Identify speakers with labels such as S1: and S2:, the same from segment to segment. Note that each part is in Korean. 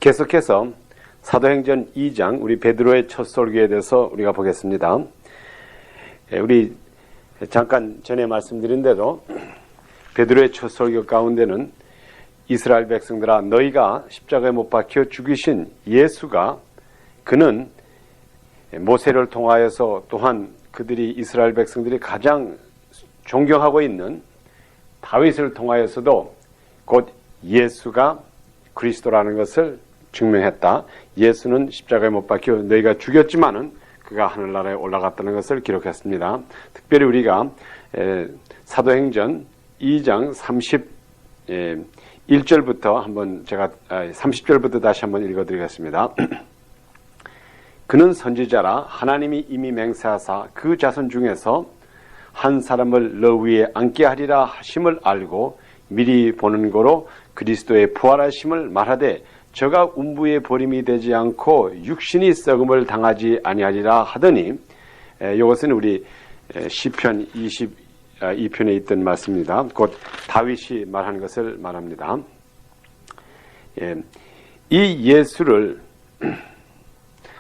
S1: 계속해서 사도행전 2장 우리 베드로의 첫 설교에 대해서 우리가 보겠습니다. 우리 잠깐 전에 말씀드린 대로 베드로의 첫 설교 가운데는 이스라엘 백성들아 너희가 십자가에 못 박혀 죽이신 예수가 그는 모세를 통하여서 또한 그들이 이스라엘 백성들이 가장 존경하고 있는 다윗을 통하여서도 곧 예수가 그리스도라는 것을 증명했다. 예수는 십자가에 못 박혀 너희가 죽였지만은 그가 하늘나라에 올라갔다는 것을 기록했습니다. 특별히 우리가 사도행전 2장 31절부터 한번 제가 30절부터 다시 한번 읽어드리겠습니다. 그는 선지자라 하나님이 이미 맹세하사 그 자손 중에서 한 사람을 너 위에 앉게 하리라 하심을 알고 미리 보는 거로 그리스도의 부활하심을 말하되 저가 운부의 버림이 되지 않고 육신이 썩음을 당하지 아니하리라 하더니 이것은 우리 시편 22편에 있던 말씀입니다. 곧 다윗이 말한 것을 말합니다. 이 예수를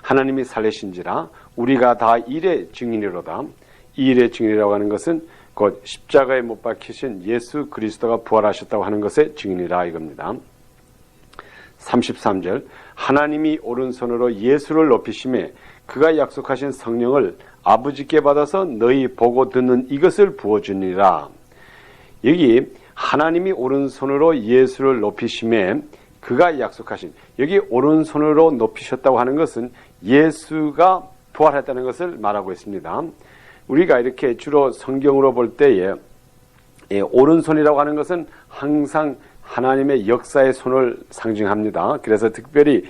S1: 하나님이 살리신지라 우리가 다 일의 증인이로다. 이 일의 증인이라고 하는 것은 곧 십자가에 못 박히신 예수 그리스도가 부활하셨다고 하는 것의 증인이라 이겁니다. 33절 하나님이 오른손으로 예수를 높이심에 그가 약속하신 성령을 아버지께 받아서 너희 보고 듣는 이것을 부어주니라. 여기 하나님이 오른손으로 예수를 높이심에 그가 약속하신, 여기 오른손으로 높이셨다고 하는 것은 예수가 부활했다는 것을 말하고 있습니다. 우리가 이렇게 주로 성경으로 볼 때에 오른손이라고 하는 것은 항상 하나님의 역사의 손을 상징합니다. 그래서 특별히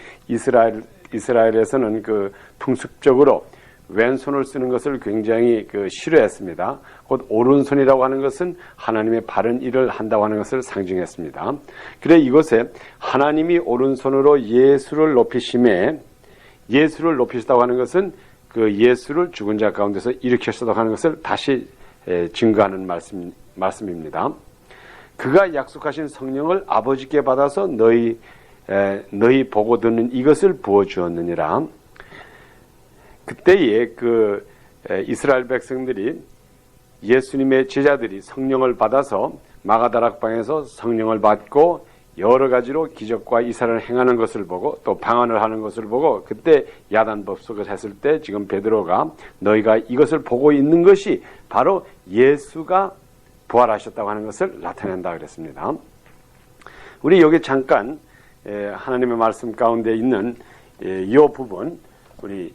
S1: 이스라엘에서는 그 풍습적으로 왼손을 쓰는 것을 굉장히 싫어했습니다. 곧 오른손이라고 하는 것은 하나님의 바른 일을 한다고 하는 것을 상징했습니다. 그래 이곳에 하나님이 오른손으로 예수를 높이심에 예수를 높이셨다고 하는 것은 그 예수를 죽은 자 가운데서 일으켰다고 하는 것을 다시 증거하는 말씀입니다. 그가 약속하신 성령을 아버지께 받아서 너희 보고 듣는 이것을 부어주었느니라. 그때에 그 이스라엘 백성들이 예수님의 제자들이 성령을 받아서 마가다락방에서 성령을 받고 여러 가지로 기적과 이사를 행하는 것을 보고 또 방언을 하는 것을 보고 그때 야단법석을 했을 때 지금 베드로가 너희가 이것을 보고 있는 것이 바로 예수가 부활하셨다고 하는 것을 나타낸다 그랬습니다. 우리 여기 잠깐 하나님의 말씀 가운데 있는 이 부분 우리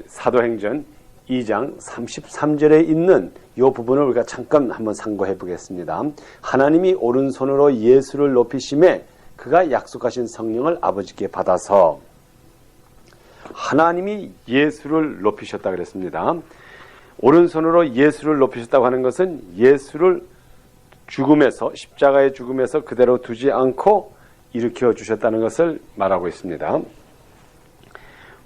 S1: 사도행전 2장 33절에 있는 이 부분을 우리가 잠깐 한번 상고해 보겠습니다. 하나님이 오른손으로 예수를 높이심에 그가 약속하신 성령을 아버지께 받아서 하나님이 예수를 높이셨다 그랬습니다. 오른손으로 예수를 높이셨다고 하는 것은 예수를 죽음에서 십자가의 죽음에서 그대로 두지 않고 일으켜 주셨다는 것을 말하고 있습니다.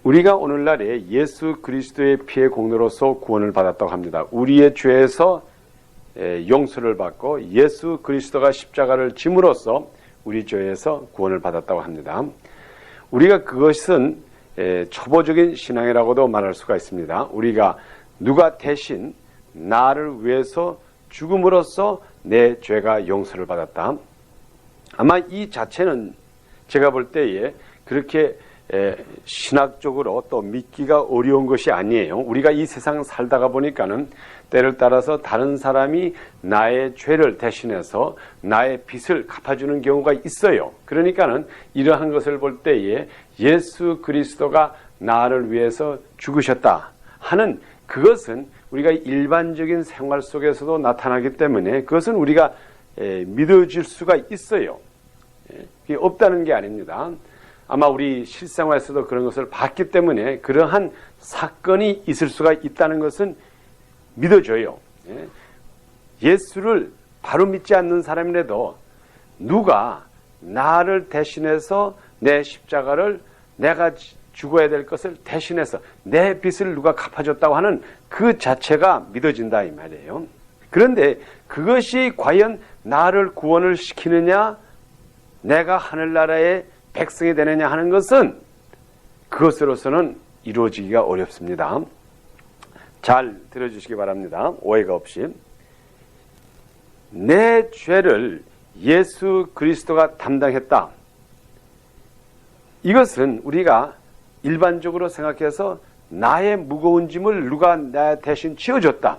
S1: 우리가 오늘날에 예수 그리스도의 피의 공로로서 구원을 받았다고 합니다. 우리의 죄에서 용서를 받고 예수 그리스도가 십자가를 짐으로써 우리 죄에서 구원을 받았다고 합니다. 우리가 그것은 초보적인 신앙이라고도 말할 수가 있습니다. 우리가 누가 대신 나를 위해서 죽음으로써 내 죄가 용서를 받았다. 아마 이 자체는 제가 볼 때에 그렇게 신학적으로 또 믿기가 어려운 것이 아니에요. 우리가 이 세상 살다가 보니까는 때를 따라서 다른 사람이 나의 죄를 대신해서 나의 빚을 갚아주는 경우가 있어요. 그러니까는 이러한 것을 볼 때에 예수 그리스도가 나를 위해서 죽으셨다 하는 그것은 우리가 일반적인 생활 속에서도 나타나기 때문에 그것은 우리가 믿어질 수가 있어요. 그게 없다는 게 아닙니다. 아마 우리 실생활에서도 그런 것을 봤기 때문에 그러한 사건이 있을 수가 있다는 것은 믿어져요. 예수를 바로 믿지 않는 사람이라도 누가 나를 대신해서 내 십자가를 내가 죽어야 될 것을 대신해서 내 빚을 누가 갚아줬다고 하는 그 자체가 믿어진다 이 말이에요. 그런데 그것이 과연 나를 구원을 시키느냐 내가 하늘나라에 백성이 되느냐 하는 것은 그것으로서는 이루어지기가 어렵습니다. 잘 들어주시기 바랍니다. 오해가 없이. 내 죄를 예수 그리스도가 담당했다. 이것은 우리가 일반적으로 생각해서 나의 무거운 짐을 누가 나 대신 지어줬다.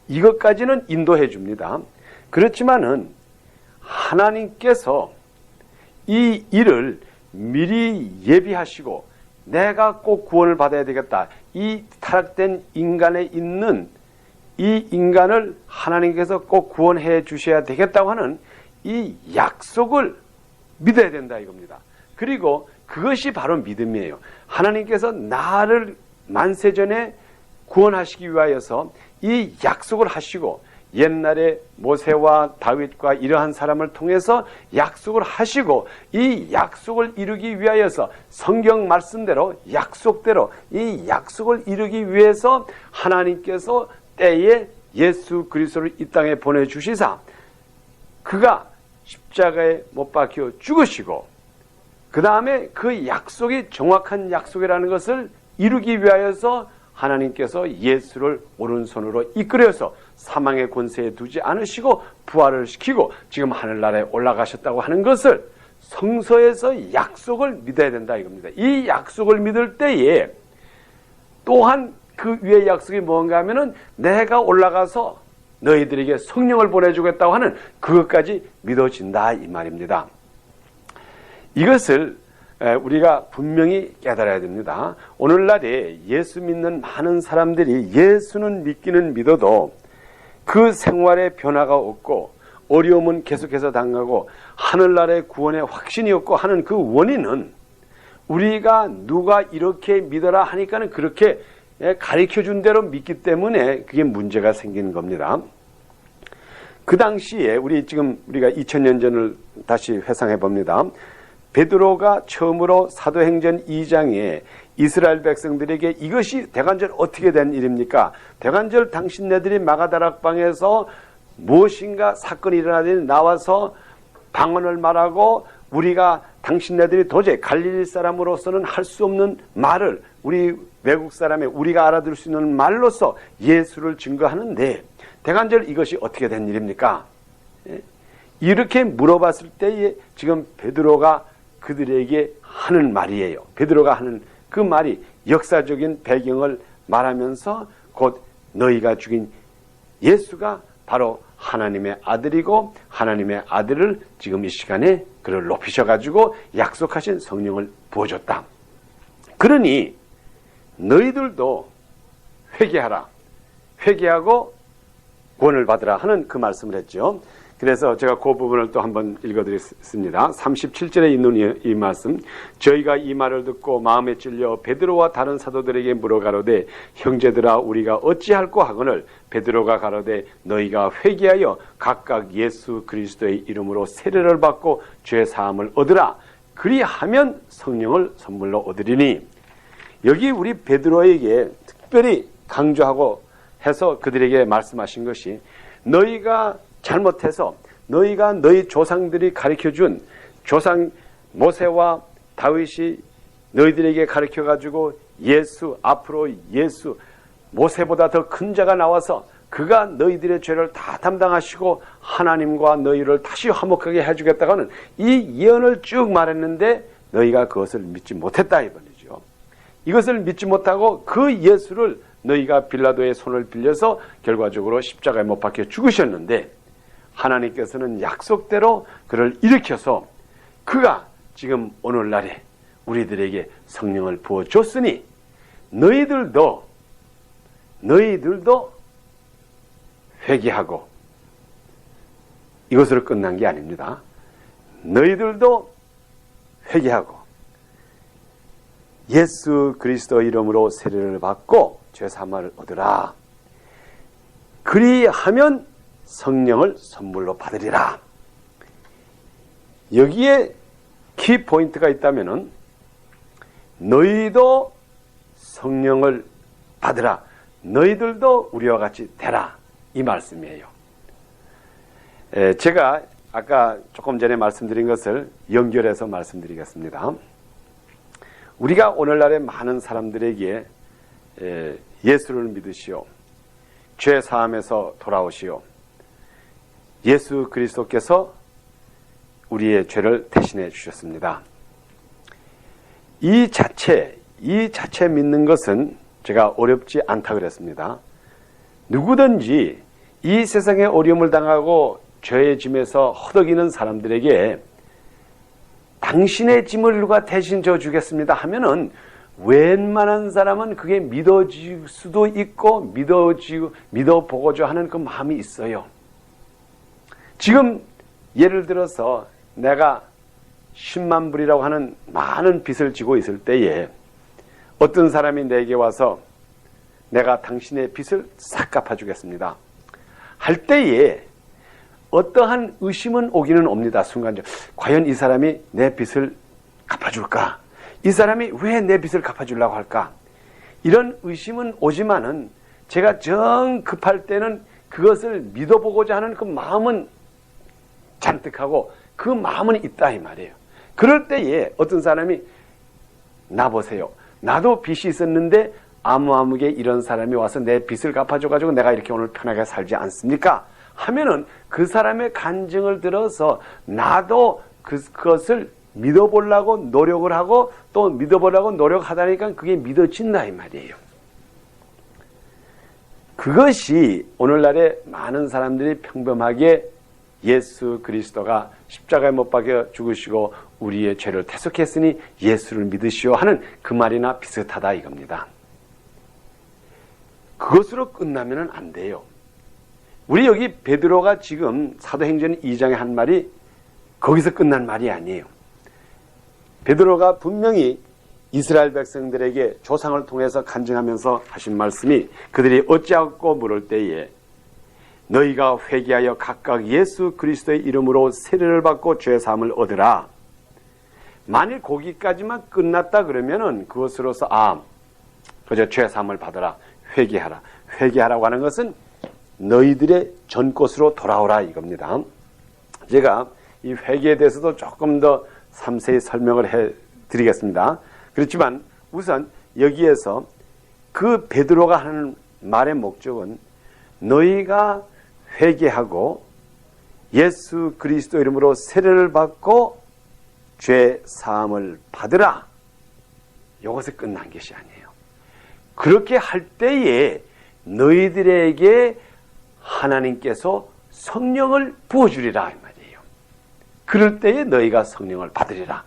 S1: 이것까지는 인도해 줍니다. 그렇지만은 하나님께서 이 일을 미리 예비하시고 내가 꼭 구원을 받아야 되겠다. 이 타락된 인간에 있는 이 인간을 하나님께서 꼭 구원해 주셔야 되겠다고 하는 이 약속을 믿어야 된다 이겁니다. 그리고 그것이 바로 믿음이에요. 하나님께서 나를 만세전에 구원하시기 위하여서 이 약속을 하시고 옛날에 모세와 다윗과 이러한 사람을 통해서 약속을 하시고 이 약속을 이루기 위하여서 성경 말씀대로 약속대로 이 약속을 이루기 위해서 하나님께서 때에 예수 그리스도를 이 땅에 보내주시사 그가 십자가에 못 박혀 죽으시고 그 다음에 그 약속이 정확한 약속이라는 것을 이루기 위하여서 하나님께서 예수를 오른손으로 이끌어서 사망의 권세에 두지 않으시고 부활을 시키고 지금 하늘나라에 올라가셨다고 하는 것을 성서에서 약속을 믿어야 된다 이겁니다. 이 약속을 믿을 때에 또한 그 위의 약속이 뭔가 하면은 내가 올라가서 너희들에게 성령을 보내주겠다고 하는 그것까지 믿어진다 이 말입니다. 이것을 우리가 분명히 깨달아야 됩니다. 오늘날에 예수 믿는 많은 사람들이 예수는 믿기는 믿어도 그 생활에 변화가 없고 어려움은 계속해서 당하고 하늘나라의 구원에 확신이 없고 하는 그 원인은 우리가 누가 이렇게 믿어라 하니까는 그렇게 가르쳐준 대로 믿기 때문에 그게 문제가 생기는 겁니다. 그 당시에 우리가 2000년 전을 다시 회상해 봅니다. 베드로가 처음으로 사도행전 2장에 이스라엘 백성들에게 이것이 대관절 어떻게 된 일입니까? 대관절 당신네들이 마가다락방에서 무엇인가 사건이 일어나더니 나와서 방언을 말하고 우리가 당신네들이 도저히 갈릴리 사람으로서는 할 수 없는 말을 우리 외국 사람의 우리가 알아들을 수 있는 말로서 예수를 증거하는데 대관절 이것이 어떻게 된 일입니까? 이렇게 물어봤을 때에 지금 베드로가 그들에게 하는 말이에요. 베드로가 하는 그 말이 역사적인 배경을 말하면서 곧 너희가 죽인 예수가 바로 하나님의 아들이고 하나님의 아들을 지금 이 시간에 그를 높이셔가지고 약속하신 성령을 부어줬다. 그러니 너희들도 회개하라. 회개하고 구원을 받으라 하는 그 말씀을 했죠. 그래서 제가 그 부분을 또 한번 읽어드리겠습니다. 37절에 있는 이 말씀. 저희가 이 말을 듣고 마음에 찔려 베드로와 다른 사도들에게 물어가로되 형제들아 우리가 어찌할꼬 하거늘 베드로가 가로되 너희가 회개하여 각각 예수 그리스도의 이름으로 세례를 받고 죄 사함을 얻으라. 그리하면 성령을 선물로 얻으리니. 여기 우리 베드로에게 특별히 강조하고 해서 그들에게 말씀하신 것이 너희가 잘못해서 너희가 너희 조상들이 가르쳐준 조상 모세와 다윗이 너희들에게 가르쳐가지고 예수 앞으로 예수 모세보다 더 큰 자가 나와서 그가 너희들의 죄를 다 담당하시고 하나님과 너희를 다시 화목하게 해주겠다고 하는 이 예언을 쭉 말했는데 너희가 그것을 믿지 못했다 이 말이죠. 이것을 믿지 못하고 그 예수를 너희가 빌라도의 손을 빌려서 결과적으로 십자가에 못 박혀 죽으셨는데 하나님께서는 약속대로 그를 일으켜서 그가 지금 오늘날에 우리들에게 성령을 부어줬으니 너희들도 회개하고 이것으로 끝난 게 아닙니다. 너희들도 회개하고 예수 그리스도 이름으로 세례를 받고 죄사함을 얻으라. 그리하면 성령을 선물로 받으리라. 여기에 키포인트가 있다면은 너희도 성령을 받으라. 너희들도 우리와 같이 되라. 이 말씀이에요. 제가 아까 조금 전에 말씀드린 것을 연결해서 말씀드리겠습니다. 우리가 오늘날의 많은 사람들에게 예수를 믿으시오, 죄 사함에서 돌아오시오, 예수 그리스도께서 우리의 죄를 대신해 주셨습니다. 이 자체 믿는 것은 제가 어렵지 않다 그랬습니다. 누구든지 이 세상에 어려움을 당하고 죄의 짐에서 허덕이는 사람들에게 당신의 짐을 누가 대신 져 주겠습니다 하면은 웬만한 사람은 그게 믿어질 수도 있고 믿어보고자 하는 그 마음이 있어요. 지금 예를 들어서 내가 10만 불이라고 하는 많은 빚을 지고 있을 때에 어떤 사람이 내게 와서 내가 당신의 빚을 싹 갚아주겠습니다 할 때에 어떠한 의심은 오기는 옵니다. 순간적으로 과연 이 사람이 내 빚을 갚아줄까? 이 사람이 왜 내 빚을 갚아주려고 할까? 이런 의심은 오지만은 제가 정 급할 때는 그것을 믿어보고자 하는 그 마음은 잔뜩하고 그 마음은 있다 이 말이에요. 그럴 때에 어떤 사람이 나 보세요. 나도 빚이 있었는데 아무게 이런 사람이 와서 내 빚을 갚아줘가지고 내가 이렇게 오늘 편하게 살지 않습니까? 하면은 그 사람의 간증을 들어서 나도 그것을 믿어보려고 노력을 하고 또 믿어보려고 노력하다니까 그게 믿어진다 이 말이에요. 그것이 오늘날의 많은 사람들이 평범하게 예수 그리스도가 십자가에 못 박혀 죽으시고 우리의 죄를 대속했으니 예수를 믿으시오 하는 그 말이나 비슷하다 이겁니다. 그것으로 끝나면 안 돼요. 우리 여기 베드로가 지금 사도행전 2장에 한 말이 거기서 끝난 말이 아니에요. 베드로가 분명히 이스라엘 백성들에게 조상을 통해서 간증하면서 하신 말씀이 그들이 어찌하고 물을 때에 너희가 회개하여 각각 예수 그리스도의 이름으로 세례를 받고 죄사함을 얻으라. 만일 거기까지만 끝났다 그러면은 그것으로서 그저 죄사함을 받으라, 회개하라. 회개하라고 하는 것은 너희들의 전것으로 돌아오라 이겁니다. 제가 이 회개에 대해서도 조금 더 상세히 설명을 해드리겠습니다. 그렇지만 우선 여기에서 그 베드로가 하는 말의 목적은 너희가 회개하고 예수 그리스도 이름으로 세례를 받고 죄 사함을 받으라. 이것에 끝난 것이 아니에요. 그렇게 할 때에 너희들에게 하나님께서 성령을 부어주리라 이 말이에요. 그럴 때에 너희가 성령을 받으리라.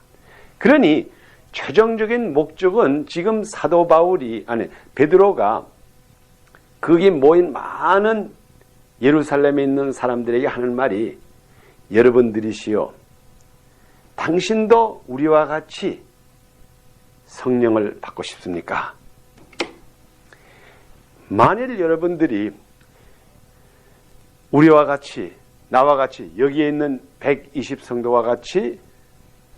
S1: 그러니 최종적인 목적은 지금 사도 베드로가 거기 모인 많은 예루살렘에 있는 사람들에게 하는 말이 여러분들이시여 당신도 우리와 같이 성령을 받고 싶습니까? 만일 여러분들이 우리와 같이 나와 같이 여기에 있는 120성도와 같이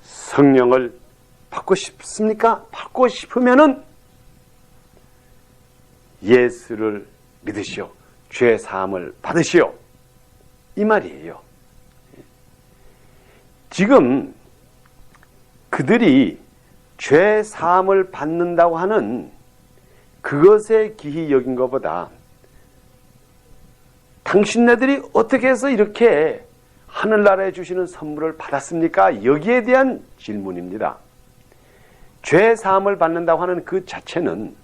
S1: 성령을 받고 싶습니까? 받고 싶으면은 예수를 믿으시오. 죄 사함을 받으시오. 이 말이에요. 지금 그들이 죄 사함을 받는다고 하는 그것에 기히 여긴 것보다 당신네들이 어떻게 해서 이렇게 하늘나라에 주시는 선물을 받았습니까? 여기에 대한 질문입니다. 죄 사함을 받는다고 하는 그 자체는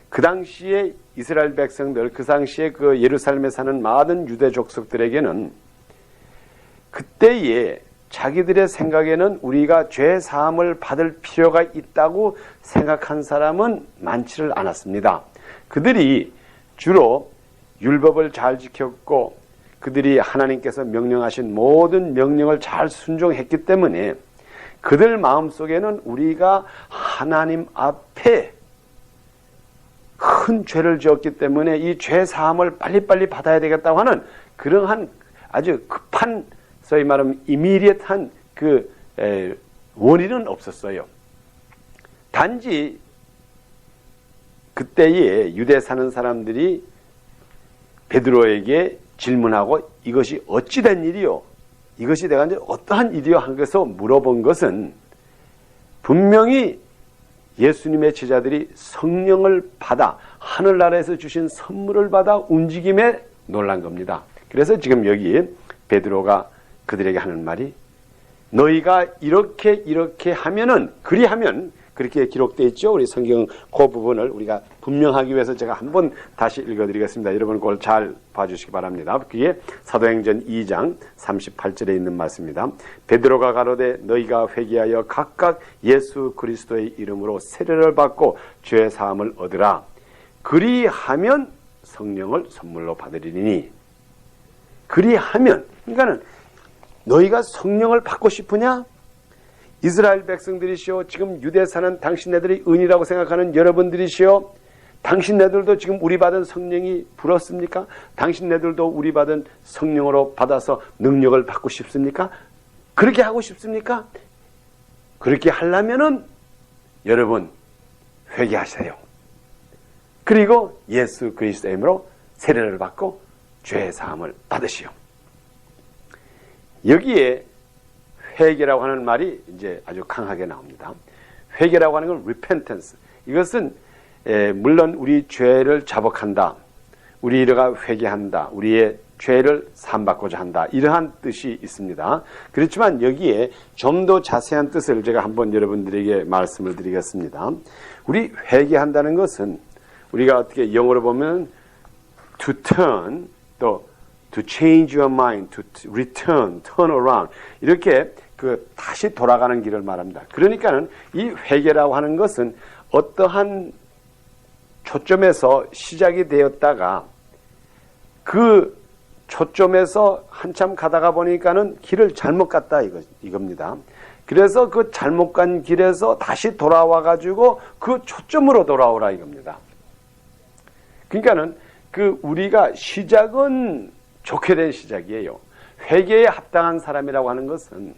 S1: 그 당시에 이스라엘 백성들, 그 당시에 그 예루살렘에 사는 많은 유대 족속들에게는 그때에 자기들의 생각에는 우리가 죄 사함을 받을 필요가 있다고 생각한 사람은 많지를 않았습니다. 그들이 주로 율법을 잘 지켰고 그들이 하나님께서 명령하신 모든 명령을 잘 순종했기 때문에 그들 마음속에는 우리가 하나님 앞에 큰 죄를 지었기 때문에 이 죄 사함을 빨리빨리 받아야 되겠다고 하는 그러한 아주 급한 소위 말하면 이미디엇한 그 원인은 없었어요. 단지 그때에 유대 사는 사람들이 베드로에게 질문하고 이것이 어찌된 일이요? 이것이 내가 이제 어떠한 일이요 하면서 물어본 것은 분명히 예수님의 제자들이 성령을 받아 하늘나라에서 주신 선물을 받아 움직임에 놀란 겁니다. 그래서 지금 여기 베드로가 그들에게 하는 말이 너희가 이렇게 하면은 그리하면 그렇게 기록되어 있죠. 우리 성경 그 부분을 우리가 분명하기 위해서 제가 한번 다시 읽어드리겠습니다. 여러분 그걸 잘 봐주시기 바랍니다. 그게 사도행전 2장 38절에 있는 말씀입니다. 베드로가 가로되 너희가 회개하여 각각 예수 그리스도의 이름으로 세례를 받고 죄 사함을 얻으라. 그리하면 성령을 선물로 받으리니. 그리하면 그러니까는 너희가 성령을 받고 싶으냐? 이스라엘 백성들이시오. 지금 유대 사는 당신네들이 은이라고 생각하는 여러분들이시오. 당신네들도 지금 우리 받은 성령이 불었습니까? 당신네들도 우리 받은 성령으로 받아서 능력을 받고 싶습니까? 그렇게 하고 싶습니까? 그렇게 하려면은 여러분 회개하세요. 그리고 예수 그리스도의 이름으로 세례를 받고 죄 사함을 받으시오. 여기에 회개라고 하는 말이 이제 아주 강하게 나옵니다. 회개라고 하는 건 repentance. 이것은 물론 우리 죄를 자복한다. 우리가 회개한다. 우리의 죄를 사함받고자 한다. 이러한 뜻이 있습니다. 그렇지만 여기에 좀 더 자세한 뜻을 제가 한번 여러분들에게 말씀을 드리겠습니다. 우리 회개한다는 것은 우리가 어떻게 영어로 보면 to turn, 또 to change your mind, to return, turn around 이렇게 다시 돌아가는 길을 말합니다. 그러니까는 이 회개라고 하는 것은 어떠한 초점에서 시작이 되었다가 그 초점에서 한참 가다가 보니까는 길을 잘못 갔다 이겁니다. 그래서 그 잘못 간 길에서 다시 돌아와 가지고 그 초점으로 돌아오라 이겁니다. 그러니까는 우리가 시작은 좋게 된 시작이에요. 회개에 합당한 사람이라고 하는 것은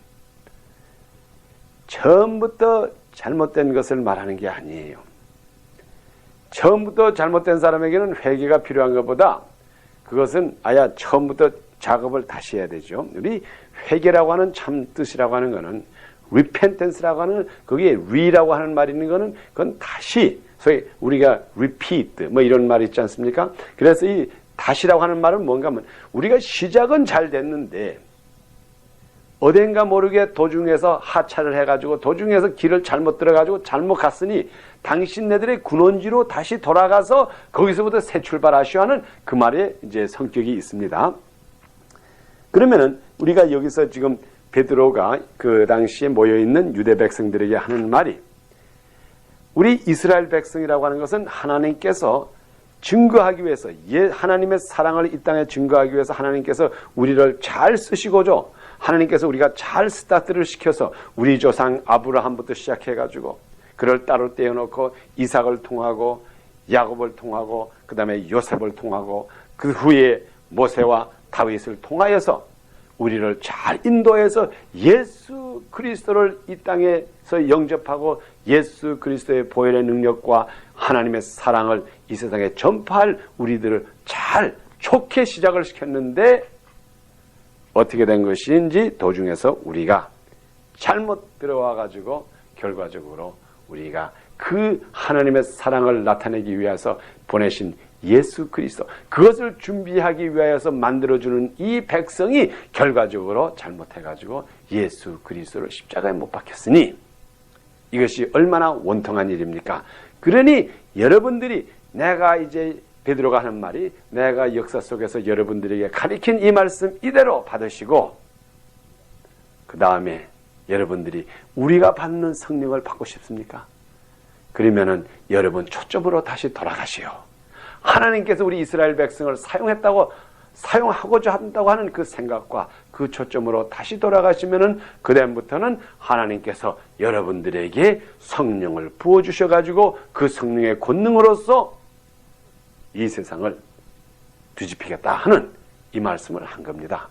S1: 처음부터 잘못된 것을 말하는 게 아니에요. 처음부터 잘못된 사람에게는 회개가 필요한 것보다 그것은 아야 처음부터 작업을 다시 해야 되죠. 우리 회개라고 하는 참 뜻이라고 하는 것은 repentance라고 하는 거기에 re라고 하는 말이 있는 것은 그건 다시 소위 우리가 repeat 뭐 이런 말이 있지 않습니까? 그래서 이 다시라고 하는 말은 뭔가 하면 우리가 시작은 잘 됐는데 어딘가 모르게 도중에서 하차를 해가지고 도중에서 길을 잘못 들어가지고 잘못 갔으니 당신네들의 근원지로 다시 돌아가서 거기서부터 새 출발하시오 하는 그 말에 이제 성격이 있습니다. 그러면은 우리가 여기서 지금 베드로가 그 당시에 모여있는 유대 백성들에게 하는 말이 우리 이스라엘 백성이라고 하는 것은 하나님께서 증거하기 위해서 하나님의 사랑을 이 땅에 증거하기 위해서 하나님께서 우리를 잘 쓰시고죠. 하나님께서 우리가 잘 스타트를 시켜서 우리 조상 아브라함부터 시작해가지고 그를 따로 떼어놓고 이삭을 통하고 야곱을 통하고 그 다음에 요셉을 통하고 그 후에 모세와 다윗을 통하여서 우리를 잘 인도해서 예수 그리스도를 이 땅에서 영접하고 예수 그리스도의 보혈의 능력과 하나님의 사랑을 이 세상에 전파할 우리들을 잘 좋게 시작을 시켰는데 어떻게 된 것인지 도중에서 우리가 잘못 들어와 가지고 결과적으로 우리가 그 하나님의 사랑을 나타내기 위해서 보내신 예수 그리스도 그것을 준비하기 위하여서 만들어주는 이 백성이 결과적으로 잘못해가지고 예수 그리스도를 십자가에 못 박혔으니 이것이 얼마나 원통한 일입니까? 그러니 여러분들이 내가 이제 베드로가 하는 말이 내가 역사 속에서 여러분들에게 가르친 이 말씀 이대로 받으시고 그 다음에 여러분들이 우리가 받는 성령을 받고 싶습니까? 그러면은 여러분 초점으로 다시 돌아가시오. 하나님께서 우리 이스라엘 백성을 사용하고자 한다고 하는 그 생각과 그 초점으로 다시 돌아가시면은 그다음부터는 하나님께서 여러분들에게 성령을 부어주셔가지고 그 성령의 권능으로서 이 세상을 뒤집히겠다 하는 이 말씀을 한 겁니다.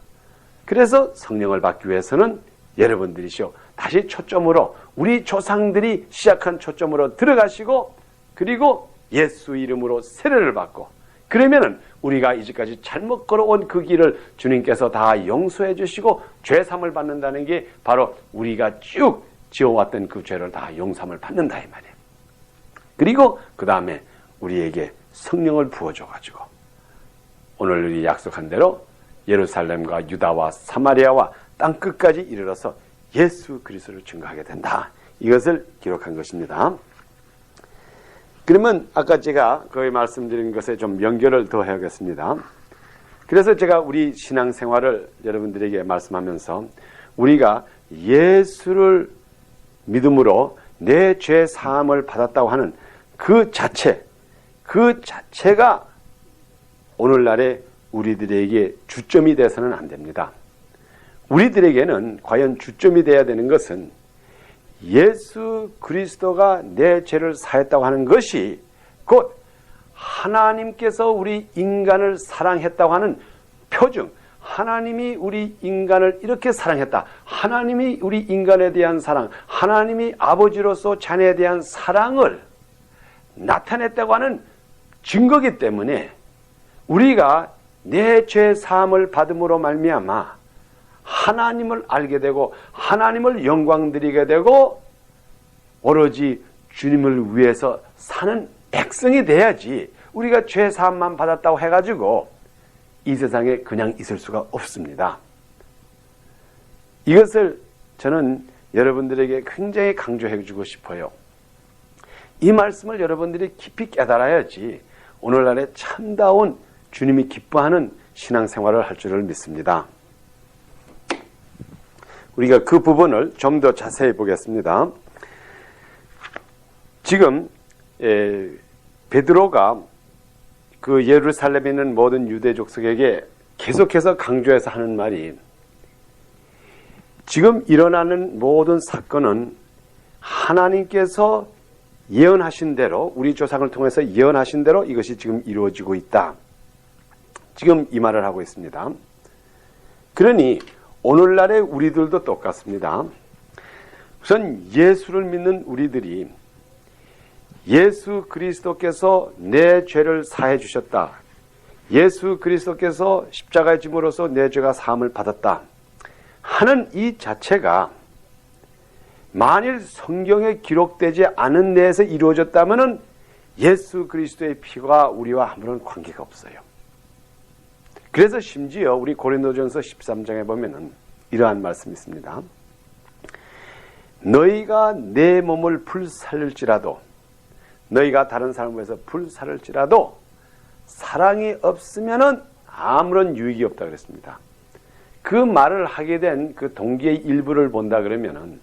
S1: 그래서 성령을 받기 위해서는 여러분들이시오. 다시 초점으로 우리 조상들이 시작한 초점으로 들어가시고 그리고 예수 이름으로 세례를 받고 그러면은 우리가 이제까지 잘못 걸어온 그 길을 주님께서 다 용서해 주시고 죄삼을 받는다는 게 바로 우리가 쭉 지어왔던 그 죄를 다 용서함을 받는다 이 말이에요. 그리고 그 다음에 우리에게 성령을 부어줘가지고 오늘 우리 약속한 대로 예루살렘과 유다와 사마리아와 땅끝까지 이르러서 예수 그리스도를 증거하게 된다. 이것을 기록한 것입니다. 그러면 아까 제가 거의 말씀드린 것에 좀 연결을 더 해야겠습니다. 그래서 제가 우리 신앙생활을 여러분들에게 말씀하면서 우리가 예수를 믿음으로 내 죄 사함을 받았다고 하는 그 자체가 오늘날의 우리들에게 주점이 돼서는 안 됩니다. 우리들에게는 과연 주점이 돼야 되는 것은 예수 그리스도가 내 죄를 사했다고 하는 것이 곧 하나님께서 우리 인간을 사랑했다고 하는 표징, 하나님이 우리 인간을 이렇게 사랑했다. 하나님이 우리 인간에 대한 사랑, 하나님이 아버지로서 자녀에 대한 사랑을 나타냈다고 하는 증거이기 때문에 우리가 내 죄 사함을 받음으로 말미암아 하나님을 알게 되고 하나님을 영광드리게 되고 오로지 주님을 위해서 사는 백성이 돼야지 우리가 죄 사함만 받았다고 해가지고 이 세상에 그냥 있을 수가 없습니다. 이것을 저는 여러분들에게 굉장히 강조해 주고 싶어요. 이 말씀을 여러분들이 깊이 깨달아야지 오늘날의 참다운 주님이 기뻐하는 신앙생활을 할 줄을 믿습니다. 우리가 그 부분을 좀 더 자세히 보겠습니다. 지금 베드로가 그 예루살렘에 있는 모든 유대 족속에게 계속해서 강조해서 하는 말이 지금 일어나는 모든 사건은 하나님께서 예언하신 대로 우리 조상을 통해서 예언하신 대로 이것이 지금 이루어지고 있다. 지금 이 말을 하고 있습니다. 그러니 오늘날의 우리들도 똑같습니다. 우선 예수를 믿는 우리들이 예수 그리스도께서 내 죄를 사해 주셨다. 예수 그리스도께서 십자가에 짐으로써 내 죄가 사함을 받았다. 하는 이 자체가 만일 성경에 기록되지 않은 데에서 이루어졌다면 예수 그리스도의 피가 우리와 아무런 관계가 없어요. 그래서 심지어 우리 고린도전서 13장에 보면은 이러한 말씀이 있습니다. 너희가 내 몸을 불살릴지라도 너희가 다른 사람을 위해서 불살릴지라도 사랑이 없으면은 아무런 유익이 없다 그랬습니다. 그 말을 하게 된 그 동기의 일부를 본다 그러면은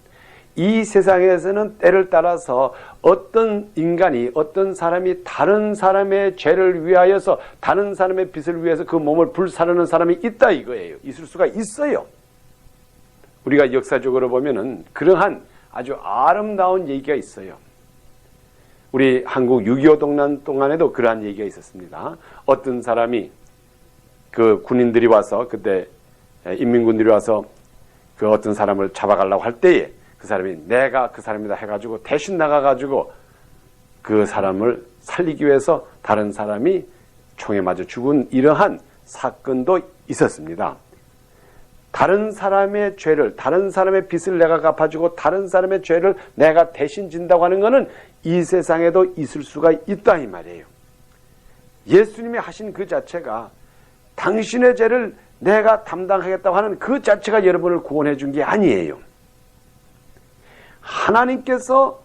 S1: 이 세상에서는 때를 따라서 어떤 인간이 어떤 사람이 다른 사람의 죄를 위하여서 다른 사람의 빚을 위해서 그 몸을 불사르는 사람이 있다 이거예요. 있을 수가 있어요. 우리가 역사적으로 보면은 그러한 아주 아름다운 얘기가 있어요. 우리 한국 6.25 동란 동안에도 그러한 얘기가 있었습니다. 어떤 사람이 그 군인들이 와서 그때 인민군들이 와서 그 어떤 사람을 잡아가려고 할 때에 그 사람이 내가 그 사람이다 해가지고 대신 나가가지고 그 사람을 살리기 위해서 다른 사람이 총에 맞아 죽은 이러한 사건도 있었습니다. 다른 사람의 죄를, 다른 사람의 빚을 내가 갚아주고 다른 사람의 죄를 내가 대신 진다고 하는 것은 이 세상에도 있을 수가 있다 이 말이에요. 예수님이 하신 그 자체가 당신의 죄를 내가 담당하겠다고 하는 그 자체가 여러분을 구원해 준 게 아니에요. 하나님께서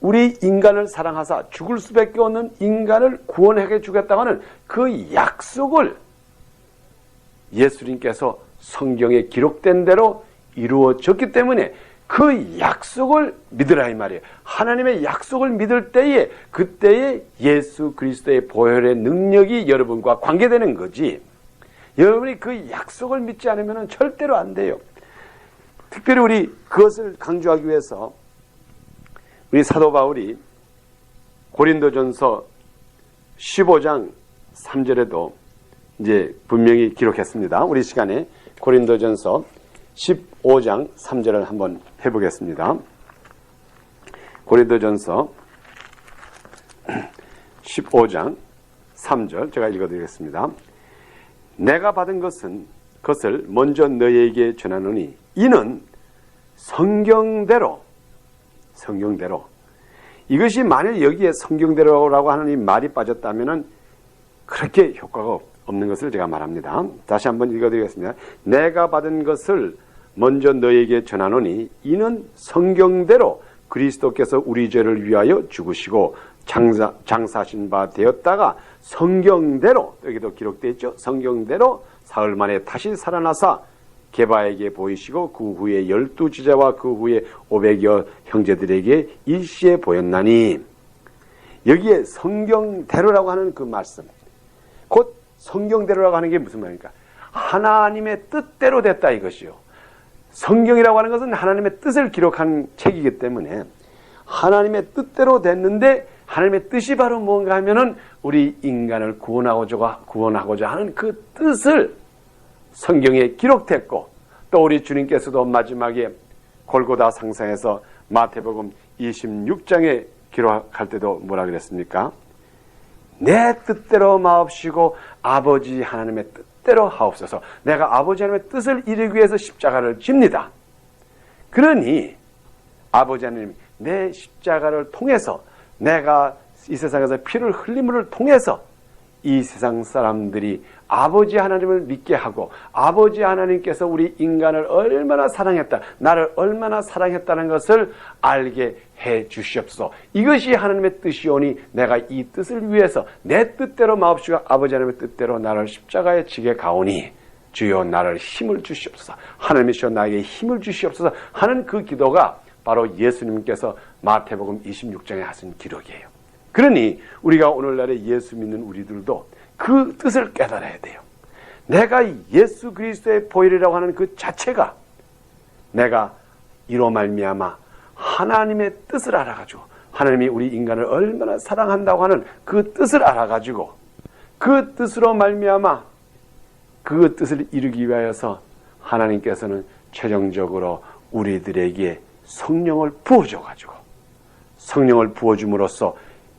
S1: 우리 인간을 사랑하사 죽을 수밖에 없는 인간을 구원해 주겠다고 하는 그 약속을 예수님께서 성경에 기록된 대로 이루어졌기 때문에 그 약속을 믿으라 이 말이에요. 하나님의 약속을 믿을 때에 그때에 예수 그리스도의 보혈의 능력이 여러분과 관계되는 거지. 여러분이 그 약속을 믿지 않으면 절대로 안 돼요. 특별히 우리 그것을 강조하기 위해서 우리 사도 바울이 고린도전서 15장 3절에도 이제 분명히 기록했습니다. 우리 시간에 고린도전서 15장 3절을 한번 해보겠습니다. 고린도전서 15장 3절 제가 읽어드리겠습니다. 내가 받은 것을 먼저 너희에게 전하노니 이는 성경대로 이것이 만일 여기에 성경대로라고 하는 이 말이 빠졌다면 그렇게 효과가 없는 것을 제가 말합니다. 다시 한번 읽어드리겠습니다. 내가 받은 것을 먼저 너희에게 전하노니 이는 성경대로 그리스도께서 우리 죄를 위하여 죽으시고 장사하신 바 되었다가 성경대로, 여기도 기록되어 있죠. 성경대로 사흘 만에 다시 살아나사 게바에게 보이시고 그 후에 12지자와 그 후에 500여 형제들에게 일시에 보였나니, 여기에 성경대로라고 하는 그 말씀, 곧 성경대로라고 하는 게 무슨 말입니까? 하나님의 뜻대로 됐다 이것이요. 성경이라고 하는 것은 하나님의 뜻을 기록한 책이기 때문에 하나님의 뜻대로 됐는데, 하나님의 뜻이 바로 뭔가 하면은 우리 인간을 구원하고자 하는 그 뜻을 성경에 기록됐고, 또 우리 주님께서도 마지막에 골고다 상상에서 마태복음 26장에 기록할 때도 뭐라 그랬습니까? 내 뜻대로 마옵시고 아버지 하나님의 뜻대로 하옵소서. 내가 아버지 하나님의 뜻을 이루기 위해서 십자가를 집니다. 그러니 아버지 하나님, 내 십자가를 통해서, 내가 이 세상에서 피를 흘림을 통해서 이 세상 사람들이 아버지 하나님을 믿게 하고, 아버지 하나님께서 우리 인간을 얼마나 사랑했다, 나를 얼마나 사랑했다는 것을 알게 해 주시옵소서. 이것이 하나님의 뜻이오니 내가 이 뜻을 위해서 내 뜻대로 마옵시고 아버지 하나님의 뜻대로 나를 십자가에 지게 가오니 주여 나를 힘을 주시옵소서. 하나님이시여 나에게 힘을 주시옵소서 하는 그 기도가 바로 예수님께서 마태복음 26장에 하신 기록이에요. 그러니 우리가 오늘날에 예수 믿는 우리들도 그 뜻을 깨달아야 돼요. 내가 예수 그리스도의 보혈이라고 하는 그 자체가, 내가 이로 말미암아 하나님의 뜻을 알아가지고, 하나님이 우리 인간을 얼마나 사랑한다고 하는 그 뜻을 알아가지고, 그 뜻으로 말미암아 그 뜻을 이루기 위하여서 하나님께서는 최종적으로 우리들에게 성령을 부어줘가지고, 성령을 부어줌으로써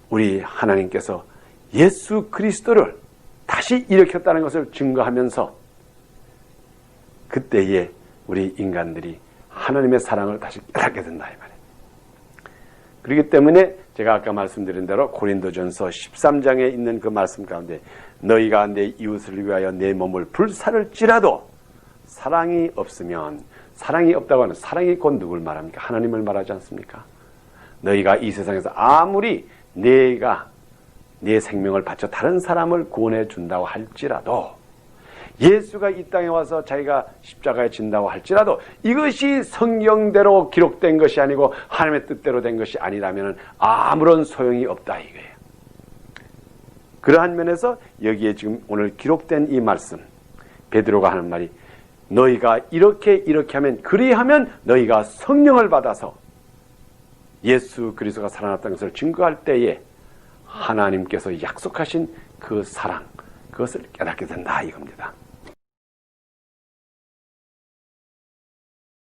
S1: 우리 하나님께서 예수 그리스도를 다시 일으켰다는 것을 증거하면서 그때에 우리 인간들이 하나님의 사랑을 다시 깨닫게 된다 이 말이에요. 그렇기 때문에 제가 아까 말씀드린 대로 고린도전서 13장에 있는 그 말씀 가운데 너희가 내 이웃을 위하여 내 몸을 불살을지라도 사랑이 없으면, 사랑이 없다고 하는, 사랑이 곧 누굴 말합니까? 하나님을 말하지 않습니까? 너희가 이 세상에서 아무리 내가 내 생명을 바쳐 다른 사람을 구원해 준다고 할지라도, 예수가 이 땅에 와서 자기가 십자가에 진다고 할지라도 이것이 성경대로 기록된 것이 아니고 하나님의 뜻대로 된 것이 아니라면 아무런 소용이 없다 이거예요. 그러한 면에서 여기에 지금 오늘 기록된 이 말씀, 베드로가 하는 말이, 너희가 이렇게 하면, 그리하면 너희가 성령을 받아서 예수 그리스도가 살아났다는 것을 증거할 때에 하나님께서 약속하신 그 사랑, 그것을 깨닫게 된다 이겁니다.